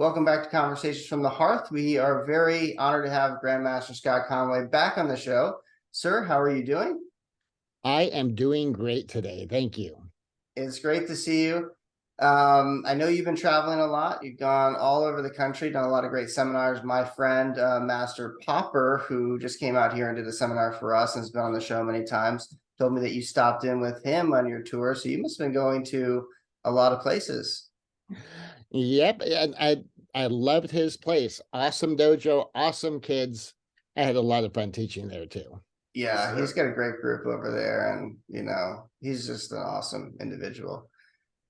welcome back to Conversations from the Hearth. We are very honored to have Grandmaster Scot Conway back on the show. Sir, how are you doing? I am doing great today. Thank you. It's great to see you. I know you've been traveling a lot. You've gone all over the country, done a lot of great seminars. My friend, Master Popper, who just came out here and did a seminar for us and has been on the show many times, told me that you stopped in with him on your tour. So you must have been going to a lot of places. Yep, and I loved his place. Awesome dojo, awesome kids. I had a lot of fun teaching there too. Yeah, he's got a great group over there, and he's just an awesome individual.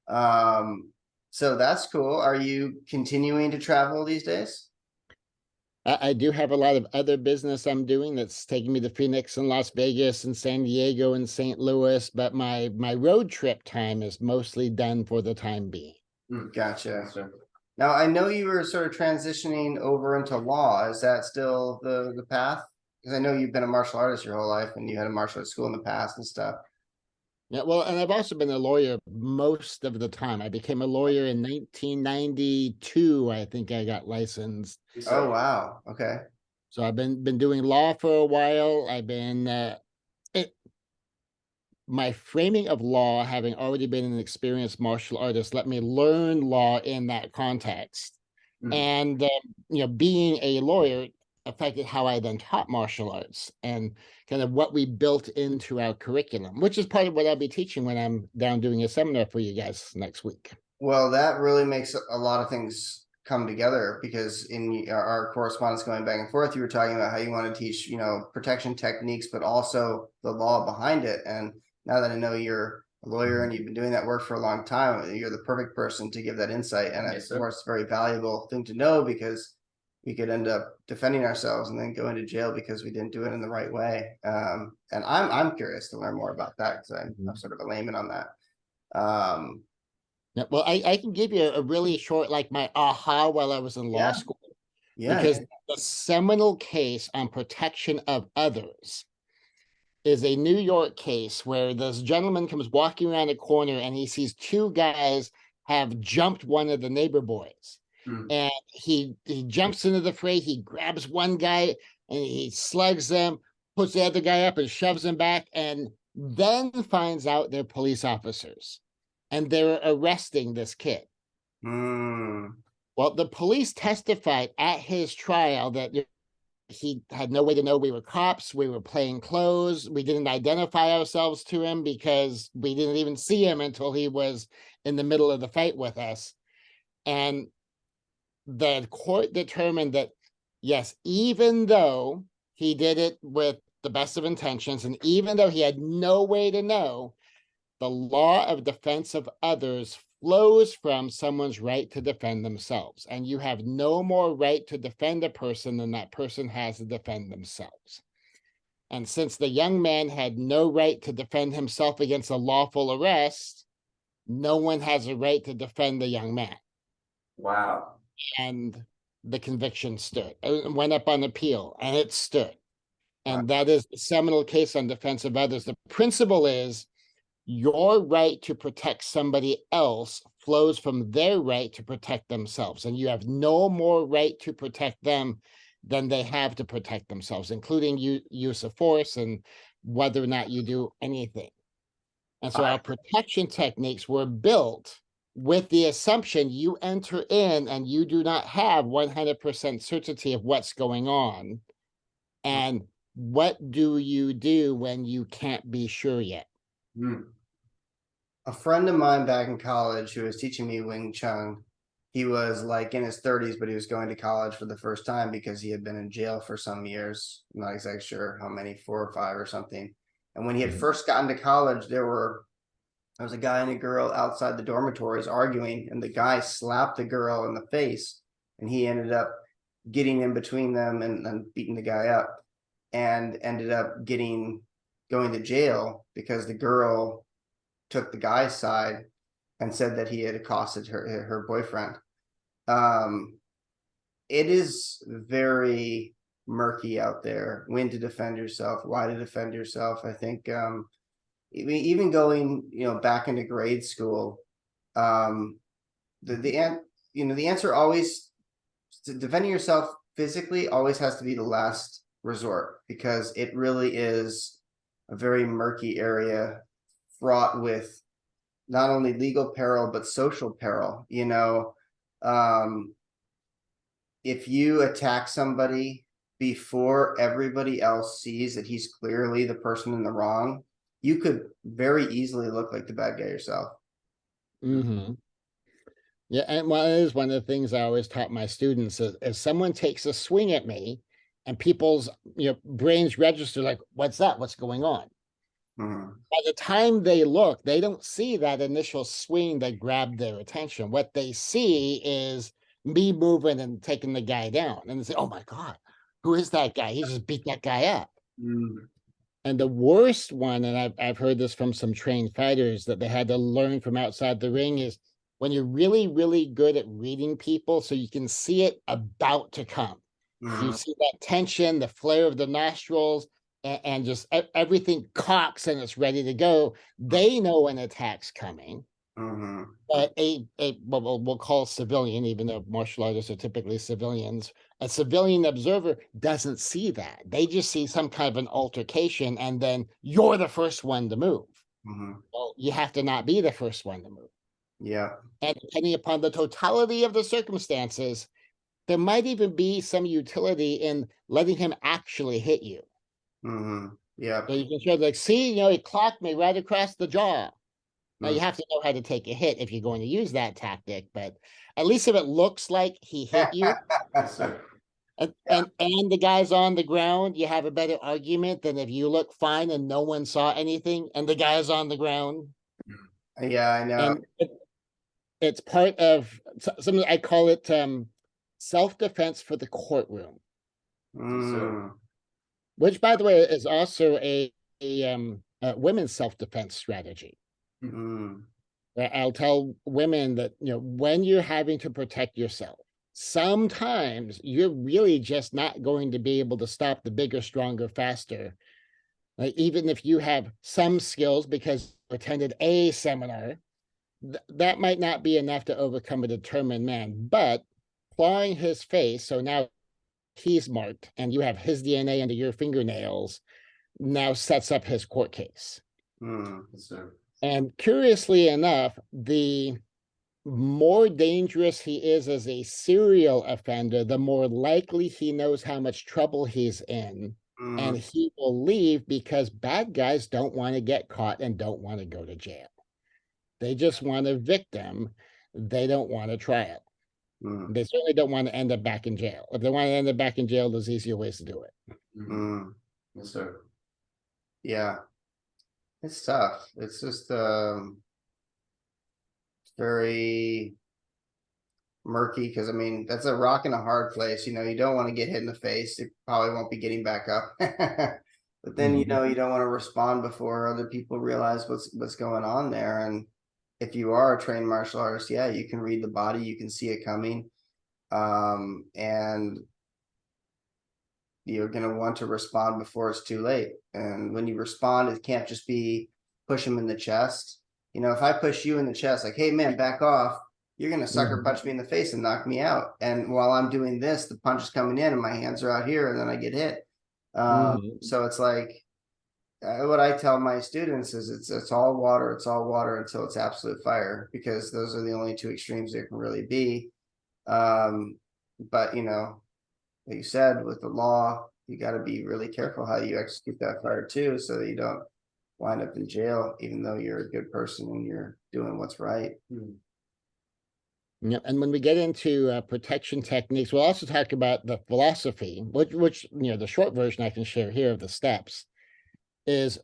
So that's cool. Are you continuing to travel these days? I do have a lot of other business I'm doing that's taking me to Phoenix and Las Vegas and San Diego and St. Louis, but my road trip time is mostly done for the time being. Gotcha. Now, I know you were sort of transitioning over into law. Is that still the path? Because I know you've been a martial artist your whole life and you had a martial arts school in the past and stuff. Yeah, well, and I've also been a lawyer most of the time. I became a lawyer in 1992. I think I got licensed. Oh, wow. Okay. So I've been doing law for a while. I've been my framing of law, having already been an experienced martial artist, let me learn law in that context. And being a lawyer affected how I then taught martial arts and kind of what we built into our curriculum, which is part of what I'll be teaching when I'm down doing a seminar for you guys next week. Well, that really makes a lot of things come together, because in our correspondence going back and forth, you were talking about how you want to teach, protection techniques, but also the law behind it. And now that I know you're a lawyer and you've been doing that work for a long time, you're the perfect person to give that insight. And of course, it's a very valuable thing to know, because we could end up defending ourselves and then go into jail because we didn't do it in the right way. And I'm curious to learn more about that, because I'm sort of a layman on that. Yeah, well, I can give you a really short, like my aha while I was in law school. Yeah. Because the seminal case on protection of others is a New York case where this gentleman comes walking around a corner and he sees two guys have jumped one of the neighbor boys. And he jumps into the fray. He grabs one guy and he slugs them, puts the other guy up and shoves him back, and then finds out they're police officers. And they're arresting this kid. Well, the police testified at his trial that he had no way to know we were cops. We were plain clothes. We didn't identify ourselves to him because we didn't even see him until he was in the middle of the fight with us. And the court determined that, yes, even though he did it with the best of intentions, and even though he had no way to know, the law of defense of others flows from someone's right to defend themselves. And you have no more right to defend a person than that person has to defend themselves. And since the young man had no right to defend himself against a lawful arrest, no one has a right to defend the young man. Wow. And the conviction stood. It went up on appeal, and it stood. And that is the seminal case on defense of others. The principle is, your right to protect somebody else flows from their right to protect themselves. And you have no more right to protect them than they have to protect themselves, including use of force and whether or not you do anything. And so our protection techniques were built with the assumption you enter in and you do not have 100% certainty of what's going on. And what do you do when you can't be sure yet? A friend of mine back in college who was teaching me Wing Chun, he was like in his 30s, but he was going to college for the first time because he had been in jail for some years. I'm not exactly sure how many, 4 or 5 or something. And when he had first gotten to college, there was a guy and a girl outside the dormitories arguing, and the guy slapped the girl in the face, and he ended up getting in between them and beating the guy up, and ended up going to jail because the girl took the guy's side and said that he had accosted her boyfriend. It is very murky out there, when to defend yourself, why to defend yourself. I think even going back into grade school, the answer always defending yourself physically always has to be the last resort, because it really is a very murky area, fraught with not only legal peril but social peril. If you attack somebody before everybody else sees that he's clearly the person in the wrong, you could very easily look like the bad guy yourself. Mm-hmm. Yeah, and well, it is one of the things I always taught my students is if someone takes a swing at me and people's brains register like, what's that? What's going on? Mhm. By the time they look, they don't see that initial swing that grabbed their attention. What they see is me moving and taking the guy down. And they say, oh my God, who is that guy? He just beat that guy up. Mm. And the worst one, and I've heard this from some trained fighters that they had to learn from outside the ring, is when you're really, really good at reading people so you can see it about to come. You Mhm. see that tension, the flare of the nostrils, and just everything cocks and it's ready to go. They know an attack's coming. Mhm. But what we'll call civilian, even though martial artists are typically civilians, a civilian observer doesn't see that. They just see some kind of an altercation, and then you're the first one to move. Mhm. Well, you have to not be the first one to move. Yeah. And depending upon the totality of the circumstances, there might even be some utility in letting him actually hit you. Mhm. Yeah. So you can show, like, see, he clocked me right across the jaw. Now you Mm. have to know how to take a hit if you're going to use that tactic, but at least if it looks like he hit you and the guy's on the ground, you have a better argument than if you look fine and no one saw anything and the guy's on the ground. Yeah, I know. And it's part of something I call it self-defense for the courtroom, Mm. which by the way is also a women's self-defense strategy. Mm. I'll tell women that, when you're having to protect yourself, sometimes you're really just not going to be able to stop the bigger, stronger, faster. Like, even if you have some skills because you attended a seminar, that might not be enough to overcome a determined man. But clawing his face, so now he's marked and you have his DNA under your fingernails, now sets up his court case. Mm. Yes, sir. And curiously enough, the more dangerous he is as a serial offender, the more likely he knows how much trouble he's in. And Mm. he will leave because bad guys don't want to get caught and don't want to go to jail. They just want a victim. They don't want a trial. Mm. They certainly don't want to end up back in jail. If they want to end up back in jail, there's easier ways to do it. Mm. Yes, sir. Yeah, it's tough. It's just very murky, because I mean that's a rock and a hard place. You don't want to get hit in the face. You probably won't be getting back up. But then you don't want to respond before other people realize what's going on there. And if you are a trained martial artist, yeah, you can read the body, you can see it coming. And you're going to want to respond before it's too late. And when you respond, it can't just be push him in the chest. If I push you in the chest, like, hey man, back off, you're going to sucker punch me in the face and knock me out. And while I'm doing this, the punch is coming in and my hands are out here and then I get hit. So it's like, what I tell my students is it's all water until it's absolute fire, because those are the only two extremes there can really be. But like you said, with the law, you got to be really careful how you execute that fire too, so that you don't wind up in jail, even though you're a good person and you're doing what's right. Yeah, and when we get into protection techniques, we'll also talk about the philosophy, which the short version I can share here of the steps is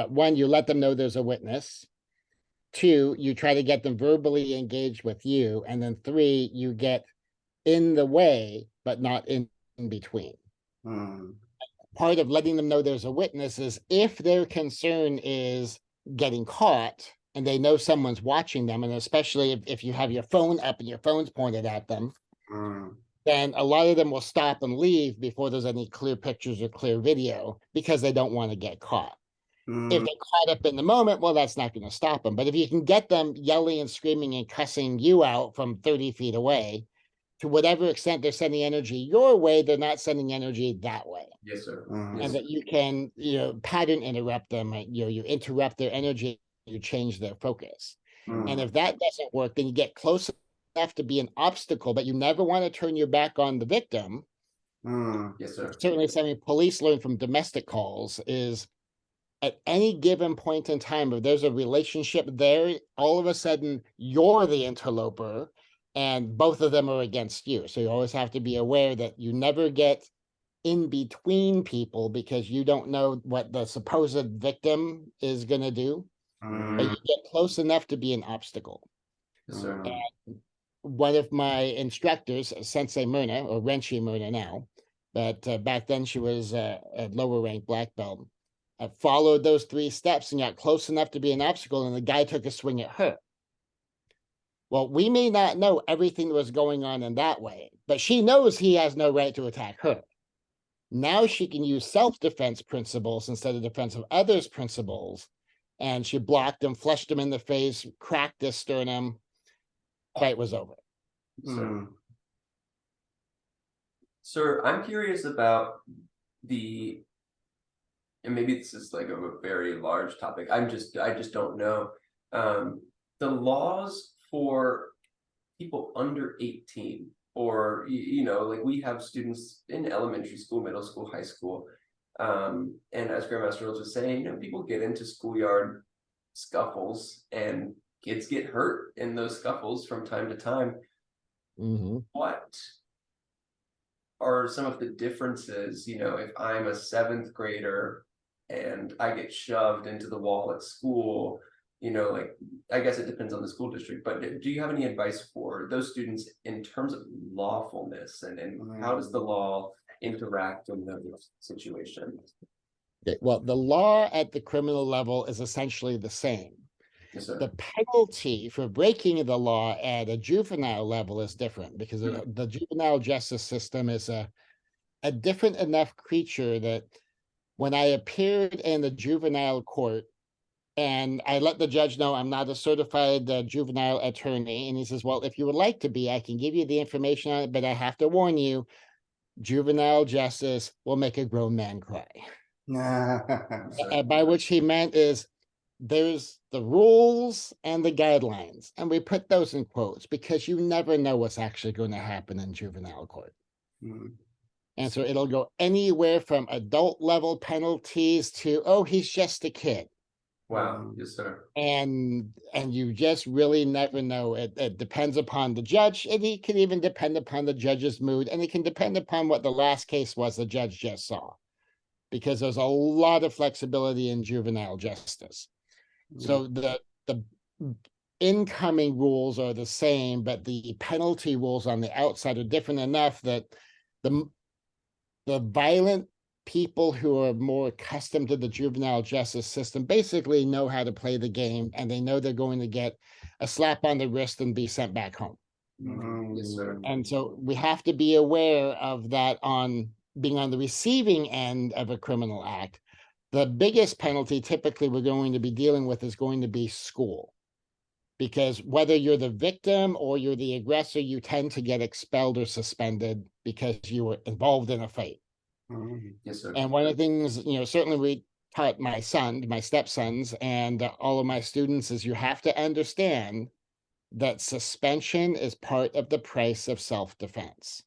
one, you let them know there's a witness. Two, you try to get them verbally engaged with you. And then three, you get in the way, but not in between. Mm. Part of letting them know there's a witness is if their concern is getting caught and they know someone's watching them, and especially if you have your phone up and your phone's pointed at them, Mm. then a lot of them will stop and leave before there's any clear pictures or clear video because they don't want to get caught. If Mm. they're caught up in the moment, well, that's not going to stop them. But if you can get them yelling and screaming and cussing you out from 30 feet away, to whatever extent they're sending energy your way, they're not sending energy that way. Yes, sir. Mhm. Yes, And sir. that you can, pattern interrupt them, you interrupt their energy, you change their focus. And if that doesn't work, then you get close enough to be an obstacle, but you never want to turn your back on the victim. Mm. Yes, sir. Certainly something police learn from domestic calls is at any given point in time, if there's a relationship there, all of a sudden you're the interloper and both of them are against you. So you always have to be aware that you never get in between people because you don't know what the supposed victim is going to do, but you get close enough to be an obstacle. Yes, sir. And one of my instructors, Sensei Myrna, or Renshi Myrna now, but back then she was a lower rank black belt, followed those 3 steps and got close enough to be an obstacle, and the guy took a swing at her. Well, we may not know everything that was going on in that way, but she knows he has no right to attack her. Now she can use self-defense principles instead of defense of others principles, and she blocked him, flushed him in the face, cracked his sternum. Fight was over. Yes, sir. Sir, I'm curious about and maybe this is like a very large topic. I just don't know. The laws for people under 18, or like we have students in elementary school, middle school, high school. And as Grandmaster was saying, people get into schoolyard scuffles and kids get hurt in those scuffles from time to time. What are some of the differences, if I'm a 7th grader and I get shoved into the wall at school, like, I guess it depends on the school district, but do you have any advice for those students in terms of lawfulness and how does the law interact in those situations? Well, the law at the criminal level is essentially the same. Yes, sir. The penalty for breaking the law at a juvenile level is different because the juvenile justice system is a different enough creature that when I appeared in the juvenile court and I let the judge know I'm not a certified juvenile attorney, and he says, well, if you would like to be, I can give you the information on it, but I have to warn you, juvenile justice will make a grown man cry. By which he meant is there's the rules and the guidelines, and we put those in quotes because you never know what's actually going to happen in juvenile court. And so it'll go anywhere from adult level penalties to, oh, he's just a kid. Wow. Yes, sir. And you just really never know. It depends upon the judge, and it can even depend upon the judge's mood, and it can depend upon what the last case was the judge just saw, because there's a lot of flexibility in juvenile justice. So the incoming rules are the same, but the penalty rules on the outside are different enough that the violent people who are more accustomed to the juvenile justice system basically know how to play the game, and they know they're going to get a slap on the wrist and be sent back home. Yes, sir. And so we have to be aware of that on being on the receiving end of a criminal act. The biggest penalty typically we're going to be dealing with is going to be school, because whether you're the victim or you're the aggressor, you tend to get expelled or suspended because you were involved in a fight. Yes, sir. And one of the things, certainly we taught my stepsons, and all of my students is you have to understand that suspension is part of the price of self-defense.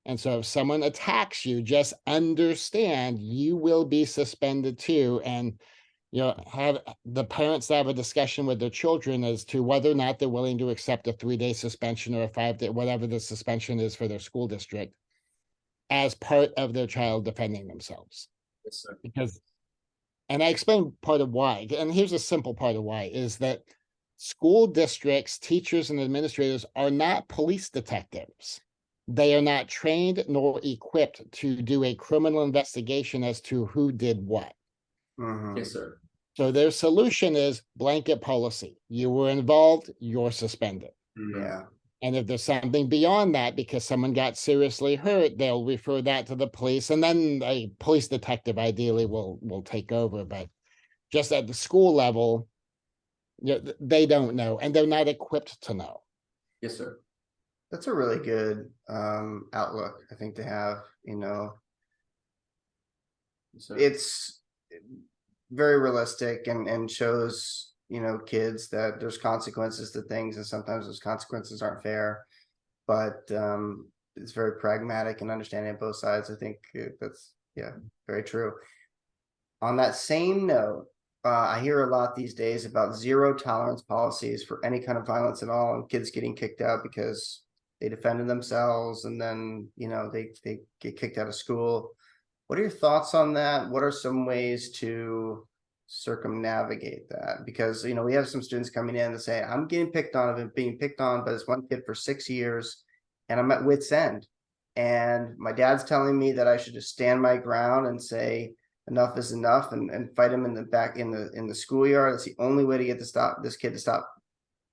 And so if someone attacks you, just understand you will be suspended too. And, have the parents have a discussion with their children as to whether or not they're willing to accept a 3-day suspension or a 5-day, whatever the suspension is for their school district, as part of their child defending themselves. Yes, sir. And I explained part of why, and here's a simple part of why, is that school districts, teachers, and administrators are not police detectives. They are not trained nor equipped to do a criminal investigation as to who did what. Yes, sir. So their solution is blanket policy. You were involved, you're suspended. Yeah. And if there's something beyond that, because someone got seriously hurt, they'll refer that to the police, and then a police detective ideally will take over. But just at the school level, they don't know, and they're not equipped to know. Yes, sir. That's a really good outlook, I think, to have, So it's very realistic and shows, kids that there's consequences to things, and sometimes those consequences aren't fair. But it's very pragmatic and understanding both sides. I think that's, yeah, very true. On that same note, I hear a lot these days about zero tolerance policies for any kind of violence at all, and kids getting kicked out because they defended themselves, and then they get kicked out of school. What are your thoughts on that? What are some ways to circumnavigate that? Because we have some students coming in and say, I'm getting picked on, I've been being picked on by this one kid for 6 years, and I'm at wit's end. And my dad's telling me that I should just stand my ground and say enough is enough, and fight him in the back in the schoolyard. That's the only way to get this kid to stop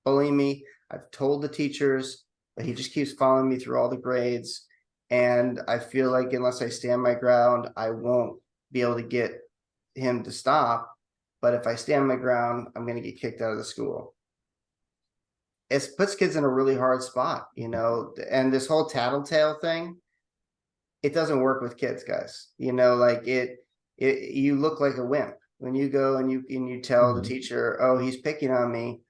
bullying me. I've told the teachers, but he just keeps following me through all the grades. And I feel like unless I stand my ground, I won't be able to get him to stop. But if I stand my ground, I'm going to get kicked out of the school. It puts kids in a really hard spot, and this whole tattletale thing, it doesn't work with kids, guys. Like you look like a wimp when you go and you tell the teacher, oh, he's picking on me.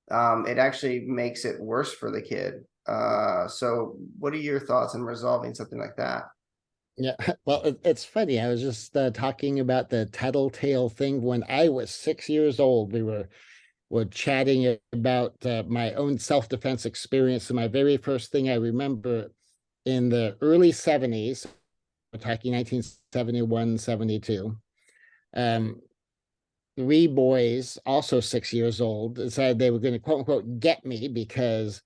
It actually makes it worse for the kid. So what are your thoughts on resolving something like that? Yeah, well, it's funny. I was just talking about the tattletale thing when I was 6 years old. We were chatting about my own self-defense experience. And my very first thing I remember in the early 70s, we're talking 1971, 72, 3 boys, also 6 years old, decided they were going to quote unquote get me because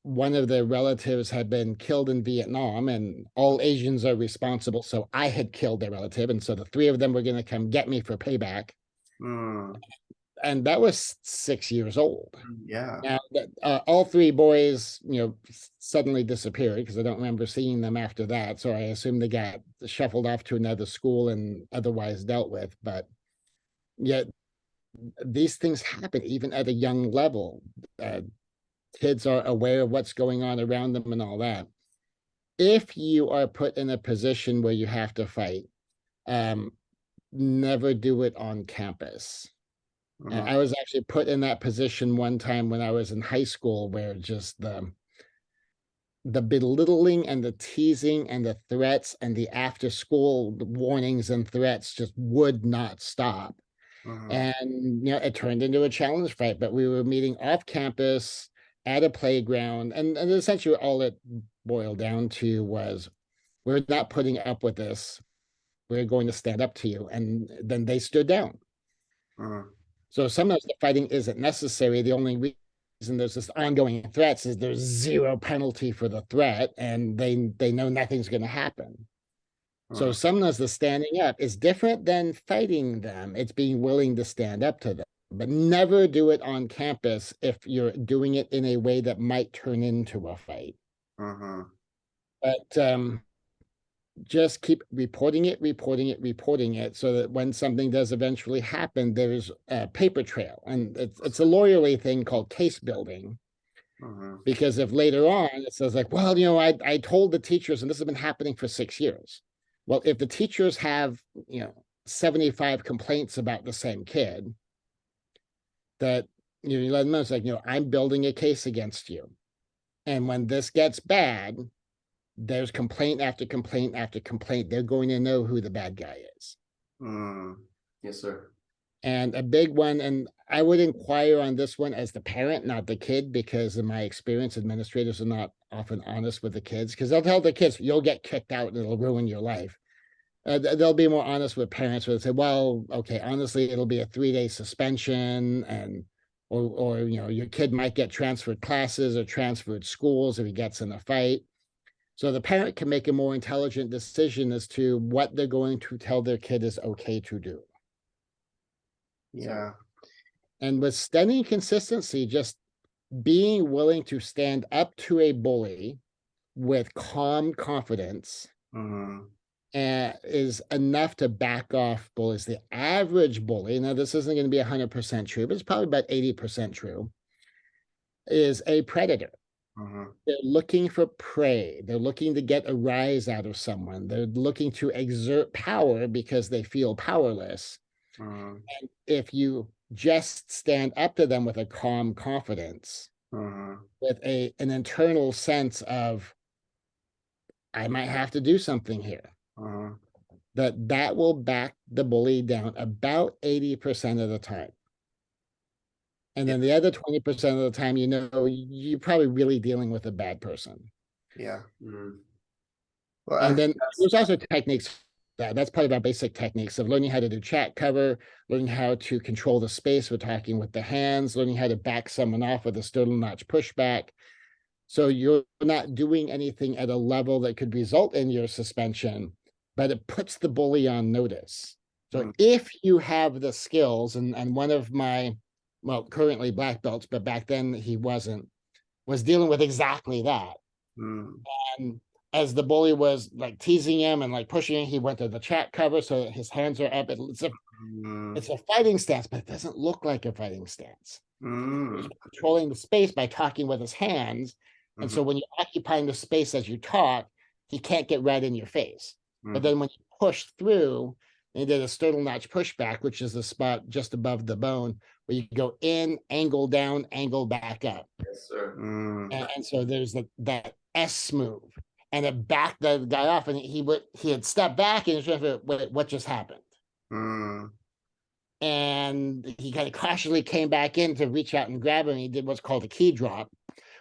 one of their relatives had been killed in Vietnam, and all Asians are responsible. So I had killed their relative. And so the 3 of them were going to come get me for payback. And that was 6 years old. Yeah. Now, all 3 boys, suddenly disappeared because I don't remember seeing them after that. So I assume they got shuffled off to another school and otherwise dealt with. But yet these things happen even at a young level. Kids are aware of what's going on around them and all that. If you are put in a position where you have to fight, never do it on campus. I was actually put in that position one time when I was in high school, where just the belittling and the teasing and the threats and the after school warnings and threats just would not stop. And it turned into a challenge fight, but we were meeting off campus at a playground, and essentially all it boiled down to was, we're not putting up with this, we're going to stand up to you. And then they stood down. So sometimes the fighting isn't necessary. The only reason there's this ongoing threats is there's zero penalty for the threat, and they know nothing's going to happen. So sometimes the standing up is different than fighting them. It's being willing to stand up to them, but never do it on campus if you're doing it in a way that might turn into a fight. But just keep reporting it so that when something does eventually happen, there's a paper trail. And it's a lawyerly thing called case building. Because if later on it says like, well, I told the teachers, and this has been happening for 6 years. Well, if the teachers have, 75 complaints about the same kid, that you let them know, it's like, I'm building a case against you. And when this gets bad, there's complaint after complaint after complaint. They're going to know who the bad guy is. Yes, sir. And a big one, and I would inquire on this one as the parent, not the kid, because in my experience, administrators are not often honest with the kids, because they'll tell the kids, you'll get kicked out and it'll ruin your life. They'll be more honest with parents where they say, well, okay, honestly, it'll be a 3-day suspension, and or your kid might get transferred classes or transferred schools if he gets in a fight. So the parent can make a more intelligent decision as to what they're going to tell their kid is okay to do. Yeah. And with steady consistency, just being willing to stand up to a bully with calm confidence is enough to back off bullies. The average bully, now this isn't going to be 100% true, but it's probably about 80% true, is a predator. Mhm. They're looking for prey. They're looking to get a rise out of someone. They're looking to exert power because they feel powerless. Mhm. And if you just stand up to them with a calm confidence, Mhm. with an internal sense of, I might have to do something here, Mhm. that will back the bully down about 80% of the time. And Yeah. then the other 20% of the time, you're probably really dealing with a bad person. Yeah. Mm. Well, I And think then there's also techniques that's part of our basic techniques of learning how to do chat cover, learning how to control the space. We're talking with the hands, learning how to back someone off with a sternal notch pushback. So you're not doing anything at a level that could result in your suspension, but it puts the bully on notice. So Mm. if you have the skills, and one of my, well, currently black belts, but back then he wasn't, was dealing with exactly that. Mm. And as the bully was like teasing him and like pushing him, he went to the chat cover so that his hands are up. It's Mm. a fighting stance, but it doesn't look like a fighting stance. He's Mm. controlling the space by talking with his hands. And Mhm. so when you're occupying the space as you talk, he can't get right in your face. But Mhm. then when you push through, and he did a sternal notch pushback, which is the spot just above the bone, where you go in, angle down, angle back up. Yes, sir. Mm. And so there's that S move. And it backed the guy off, and he had stepped back and he was like, wait, what just happened? Mm. And he kind of cautiously came back in to reach out and grab him. He did what's called a key drop,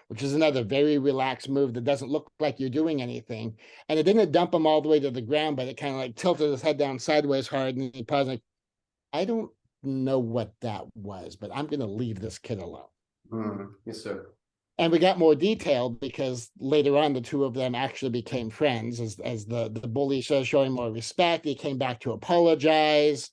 which is another very relaxed move that doesn't look like you're doing anything. And it didn't dump him all the way to the ground, but it kind of like tilted his head down sideways hard. And he paused, like, I don't know what that was, but I'm going to leave this kid alone. Mm. Yes, sir. And we got more detailed because later on, the two of them actually became friends as the bully started showing more respect. He came back to apologize.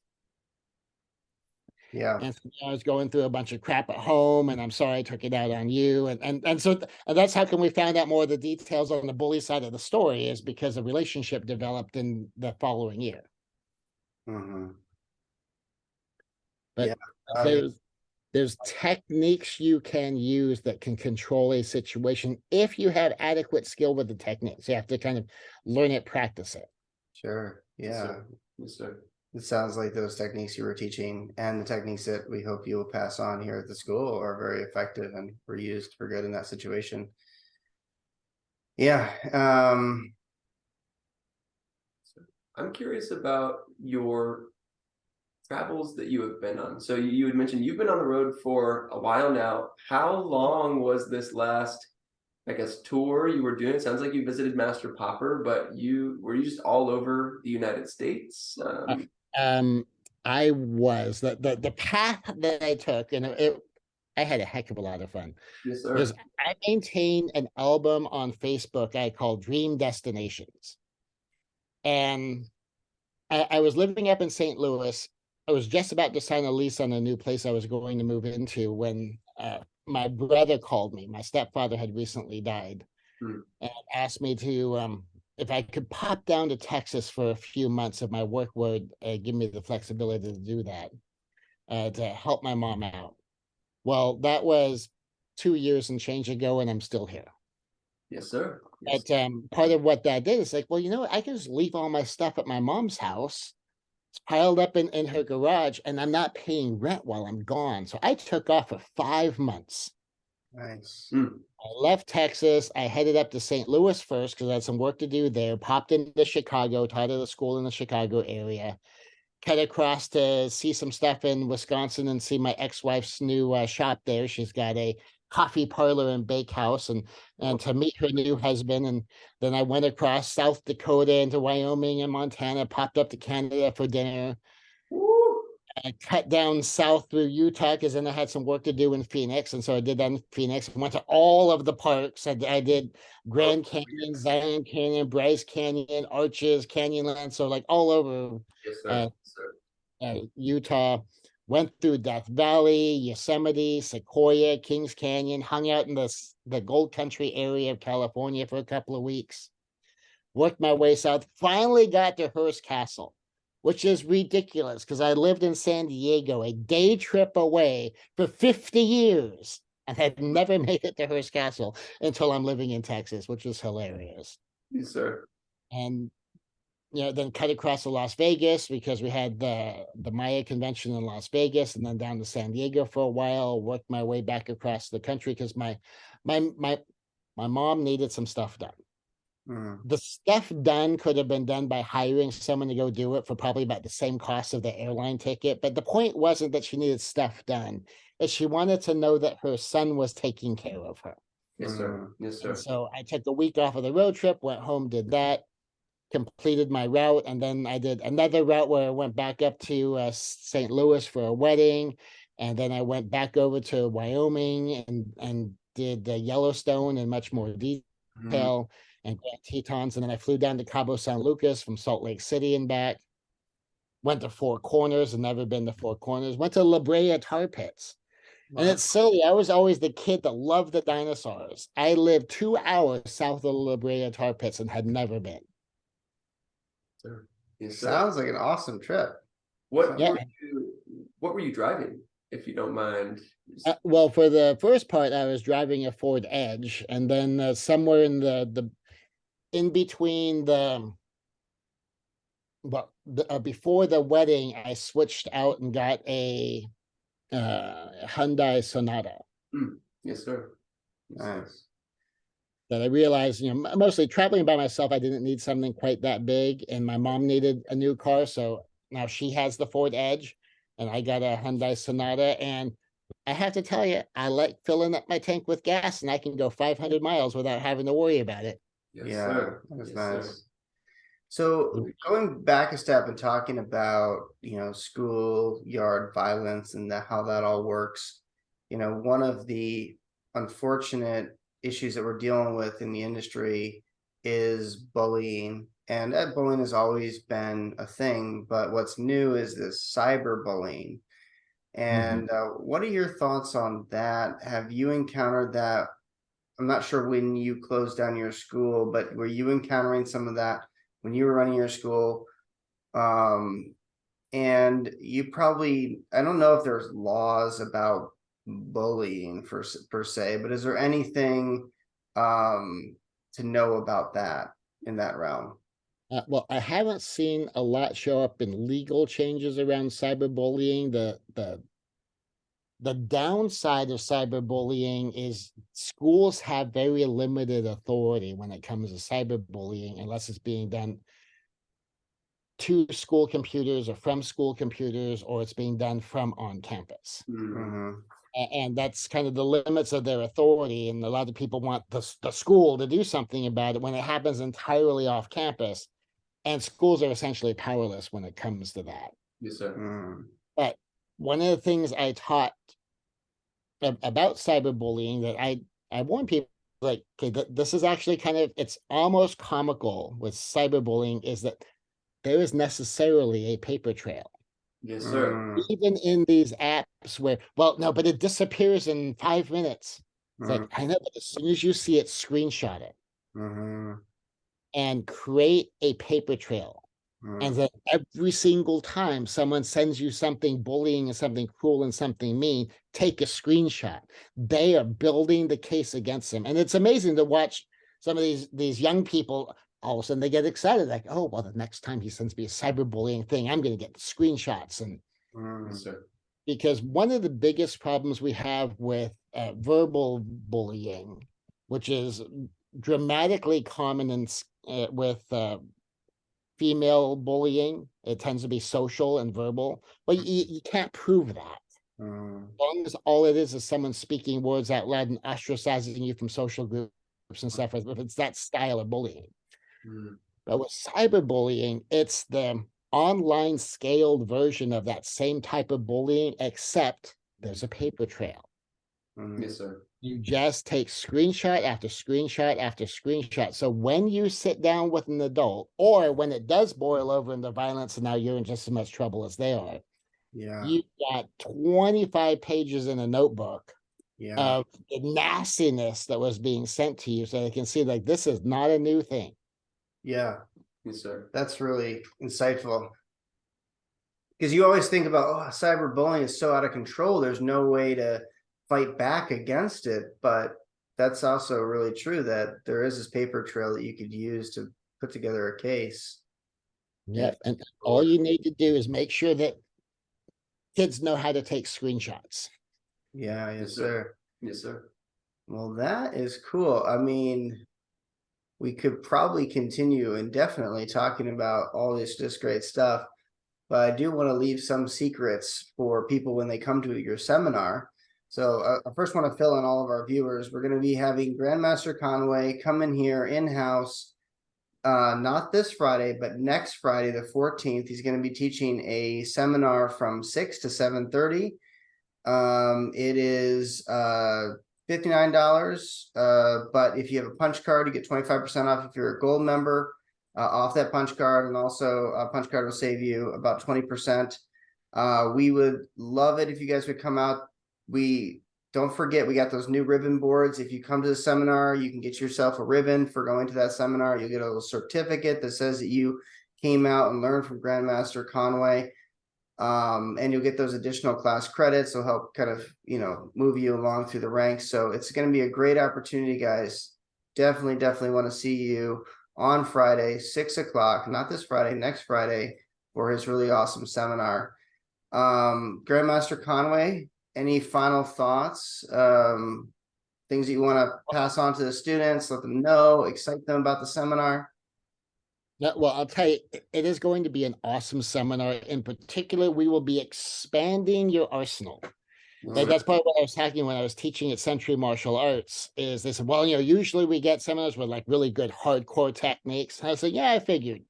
Yeah. And I was going through a bunch of crap at home, and I'm sorry I took it out on you. And that's how come we found out more of the details on the bully side of the story, is because a relationship developed in the following year. Mhm. Yeah. But I there's techniques you can use that can control a situation if you have adequate skill with the techniques. You have to kind of learn it, practice it. Sure. Yes, Yeah. sir. Yes, sir. It sounds like those techniques you were teaching and the techniques that we hope you will pass on here at the school are very effective and were used for good in that situation. Yeah. I'm curious about your travels that you have been on. So you had mentioned you've been on the road for a while now. How long was this last, I guess, tour you were doing? It sounds like you visited Master Popper, but were you just all over the United States? Um, I was the path that I took, and I had a heck of a lot of fun. Yes, Because sir. I maintain an album on Facebook I call Dream Destinations. And I was living up in St. Louis. I was just about to sign a lease on a new place I was going to move into when my brother called me. My stepfather had recently died Hmm. and asked me to, if I could pop down to Texas for a few months if my work would give me the flexibility to do that, to help my mom out. Well, that was 2 years and change ago, and I'm still here. Yes, sir. Yes. But part of what that did is like, well, I can just leave all my stuff at my mom's house. It's piled up in her garage, and I'm not paying rent while I'm gone. So I took off for 5 months. Nice. Hmm. I left Texas. I headed up to St. Louis first because I had some work to do there. Popped into Chicago, taught at a school in the Chicago area. Cut across to see some stuff in Wisconsin and see my ex-wife's new shop there. She's got a coffee parlor and bakehouse, and to meet her new husband. And then I went across South Dakota into Wyoming and Montana, popped up to Canada for dinner. Woo! I cut down south through Utah because then I had some work to do in Phoenix. And so I did that in Phoenix. I went to all of the parks. I did Oh, Grand Canyon, Zion Canyon, Bryce Canyon, Arches, Canyonland. So like all over yes, sir. uh, Yes, sir. Utah, went through Death Valley, Yosemite, Sequoia, Kings Canyon, hung out in the Gold Country area of California for a couple of weeks, worked my way south, finally got to Hearst Castle, which is ridiculous because I lived in San Diego, a day trip away for 50 years. and had never made it to Hearst Castle until I'm living in Texas, which was hilarious. Yes, sir. And then cut across to Las Vegas because we had the Maya convention in Las Vegas, and then down to San Diego for a while. Worked my way back across the country because my mom needed some stuff done. Mm. The stuff done could have been done by hiring someone to go do it for probably about the same cost of the airline ticket. But the point wasn't that she needed stuff done, is she wanted to know that her son was taking care of her. Yes, sir. Yes, sir. And so I took a week off of the road trip, went home, did that, completed my route, and then I did another route where I went back up to St. Louis for a wedding, and then I went back over to Wyoming and did Yellowstone in much more detail and Grand Tetons, and then I flew down to Cabo San Lucas from Salt Lake City and back. Went to Four Corners, and never been to Four Corners. Went to La Brea Tar Pits. And Wow. it's silly. I was always the kid that loved the dinosaurs. I lived 2 hours south of the La Brea Tar Pits and had never been. Sir. Yes, sir. Sounds like an awesome trip. What Yeah. what were you driving, if you don't mind? Well, for the first part, I was driving a Ford Edge, and then somewhere in the in between before the wedding, I switched out and got a Hyundai Sonata Yes, sir. Yes, sir. Nice. that I realized, mostly traveling by myself, I didn't need something quite that big, and my mom needed a new car, so now she has the Ford Edge, and I got a Hyundai Sonata, and I have to tell you, I like filling up my tank with gas, and I can go 500 miles without having to worry about it. Yes, Yeah, sir. that's Yes, nice. sir. So going back a step and talking about, schoolyard violence and how that all works, one of the unfortunate issues that we're dealing with in the industry is bullying. And that bullying has always been a thing, but what's new is this cyberbullying. And what are your thoughts on that? Have you encountered that? I'm not sure when you closed down your school, but were you encountering some of that when you were running your school? And you probably, I don't know if there's laws about bullying per se, but is there anything to know about that in that realm? Well, I haven't seen a lot show up in legal changes around cyberbullying. The downside of cyberbullying is schools have very limited authority when it comes to cyberbullying, unless it's being done to school computers or from school computers, or it's being done from on campus. Mhm. And that's kind of the limits of their authority. And a lot of people want the school to do something about it when it happens entirely off campus. And schools are essentially powerless when it comes to that. Yes, sir. Mm. But one of the things I taught about cyberbullying that I warn people, like, okay, this is actually it's almost comical with cyberbullying, is that there is necessarily a paper trail. Yes, sir. Mm. Even in these apps where, well, no, but it disappears in 5 minutes. It's like, I know, but as soon as you see it, screenshot it Mhm. and create a paper trail. And then every single time someone sends you something bullying and something cruel and something mean, take a screenshot. They are building the case against them. And it's amazing to watch some of these young people. All of a sudden they get excited, like, oh, well, the next time he sends me a cyberbullying thing, I'm going to get screenshots. And Yes, sir. because one of the biggest problems we have with verbal bullying, which is dramatically common with female bullying, it tends to be social and verbal, but you can't prove that. As long as all it is someone speaking words out loud and ostracizing you from social groups and stuff, if it's that style of bullying. But with cyberbullying, it's the online scaled version of that same type of bullying, except there's a paper trail. Yes, sir. You just take screenshot after screenshot after screenshot. So when you sit down with an adult, or when it does boil over into violence and now you're in just as much trouble as they are, Yeah. you've got 25 pages in a notebook Yeah. of the nastiness that was being sent to you, so they can see, like, this is not a new thing. Yeah. Yes, sir. That's really insightful. Because you always think about, cyberbullying is so out of control. There's no way to fight back against it, but that's also really true that there is this paper trail that you could use to put together a case. Yeah, and all you need to do is make sure that kids know how to take screenshots. Yeah, yes, Yes, sir. sir. Yes, sir. Well, that is cool. I mean, we could probably continue indefinitely talking about all this great stuff, but I do want to leave some secrets for people when they come to your seminar. So I first want to fill in all of our viewers. We're going to be having Grandmaster Conway come in here in-house, not this Friday, but next Friday, the 14th. He's going to be teaching a seminar from 6 to 7:30. It is $59. But if you have a punch card, you get 25% off if you're a gold member, off that punch card, and also a punch card will save you about 20%. We would love it if you guys would come out. We don't forget, we got those new ribbon boards. If you come to the seminar, you can get yourself a ribbon for going to that seminar. You'll get a little certificate that says that you came out and learned from Grandmaster Conway. And you'll get those additional class credits. They'll help kind of, move you along through the ranks. So it's going to be a great opportunity, guys. Definitely want to see you on Friday, 6 o'clock, not this Friday, next Friday, for his really awesome seminar. Grandmaster Conway, any final thoughts? Things that you want to pass on to the students, let them know, excite them about the seminar? Yeah, well, I'll tell you, it is going to be an awesome seminar. In particular, we will be expanding your arsenal. That's part of what I was talking when I was teaching at Century Martial Arts, is they said, well, usually we get seminars with like really good hardcore techniques. And I said, yeah, I figured.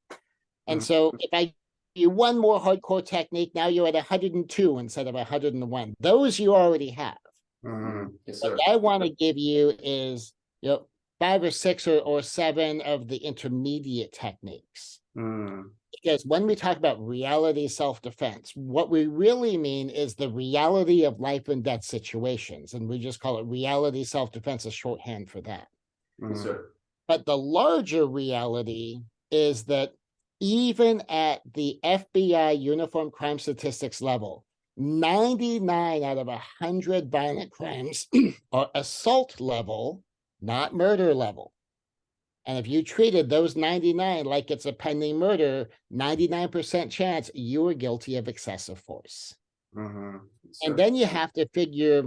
And so if I give you one more hardcore technique, now you're at 102 instead of 101. Those you already have. Yes, sir. What I want to give you is, 5 or 6 or 7 of the intermediate techniques. Because when we talk about reality self-defense, what we really mean is the reality of life and death situations. And we just call it reality self-defense, a shorthand for that. Yes, sir. But the larger reality is that even at the FBI uniform crime statistics level, 99 out of 100 violent crimes are assault level, not murder level. And if you treated those 99 like it's a pending murder, 99% chance you were guilty of excessive force. And then you have to figure,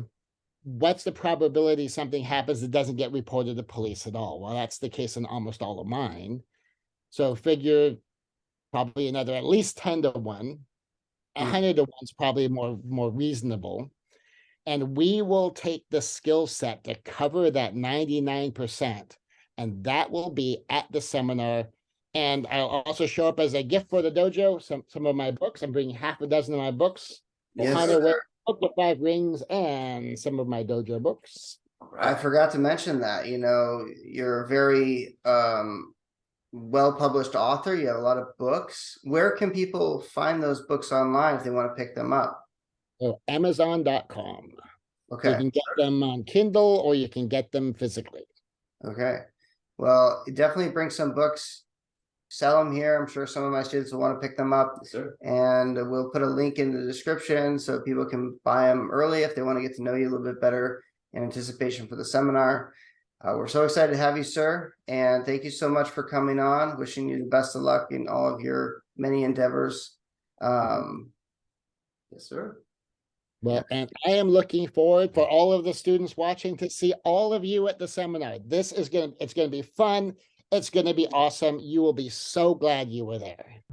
what's the probability something happens that doesn't get reported to police at all? Well, that's the case in almost all of mine. So figure probably another at least 10 to 1. 100 to 1 is probably more reasonable. And we will take the skill set to cover that 99%. And that will be at the seminar. And I'll also show up as a gift for the dojo, some of my books. I'm bringing half a dozen of my books. Yes, Book with 5 Rings and some of my dojo books. I forgot to mention that, you're a very well-published author. You have a lot of books. Where can people find those books online if they want to pick them up? So Amazon.com. Okay. You can get them on Kindle or you can get them physically. Okay. Well, definitely bring some books, sell them here. I'm sure some of my students will want to pick them up. Yes, sir. And we'll put a link in the description so people can buy them early if they want to get to know you a little bit better in anticipation for the seminar. We're so excited to have you, sir. And thank you so much for coming on. Wishing you the best of luck in all of your many endeavors. Yes, sir. Well, and I am looking forward for all of the students watching to see all of you at the seminar. It's going to be fun. It's going to be awesome. You will be so glad you were there.